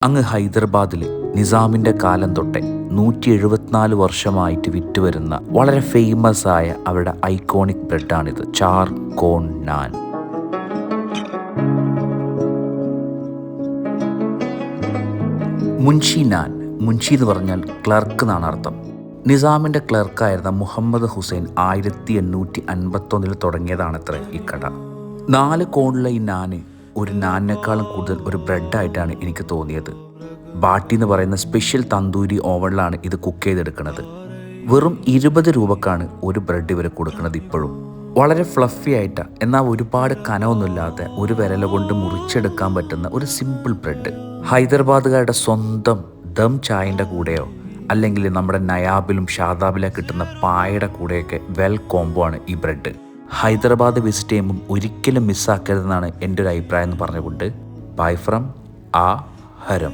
അങ്ങ് ഹൈദരാബാദിൽ നിസാമിൻ്റെ കാലം തൊട്ടേ 174 വർഷമായിട്ട് വിറ്റുവരുന്ന വളരെ ഫേമസ് ആയ അവരുടെ ഐക്കോണിക് ബ്രെഡാണിത്, ചാർ കോൺ നാൻ. മുൻഷി നാൻ, മുൻഷി എന്ന് പറഞ്ഞാൽ ക്ലർക്ക് എന്നാണ് അർത്ഥം. നിസാമിൻ്റെ ക്ലർക്കായിരുന്ന മുഹമ്മദ് ഹുസൈൻ 1851 തുടങ്ങിയതാണത്ര ഈ കട. 4 കോണുള്ള ഈ നാന് ഒരു നാനിനേക്കാളും കൂടുതൽ ഒരു ബ്രെഡായിട്ടാണ് എനിക്ക് തോന്നിയത്. ബാട്ടി എന്ന് പറയുന്ന സ്പെഷ്യൽ തന്തൂരി ഓവനിലാണ് ഇത് കുക്ക് ചെയ്തെടുക്കുന്നത്. വെറും 20 രൂപക്കാണ് ഒരു ബ്രെഡ് ഇവർ കൊടുക്കുന്നത്. ഇപ്പോഴും വളരെ ഫ്ലഫി ആയിട്ട്, എന്നാൽ ഒരുപാട് കനമൊന്നുമില്ലാത്ത, ഒരു വിരല കൊണ്ട് മുറിച്ചെടുക്കാൻ പറ്റുന്ന ഒരു സിമ്പിൾ ബ്രെഡ്. ഹൈദരാബാദുകാരുടെ സ്വന്തം ദം ചായൻ്റെ കൂടെയോ അല്ലെങ്കിൽ നമ്മുടെ നയാബിലും ഷാദാബിലും കിട്ടുന്ന പായയുടെ കൂടെയൊക്കെ വെൽ കോംബോ ആണ് ഈ ബ്രെഡ്. ഹൈദരാബാദ് വിസിറ്റ് ചെയ്യുമ്പം ഒരിക്കലും മിസ്സാക്കരുതെന്നാണ് എൻ്റെ ഒരു അഭിപ്രായം എന്ന് പറഞ്ഞുകൊണ്ട് ബൈ ഫ്രം ആ ഹരം.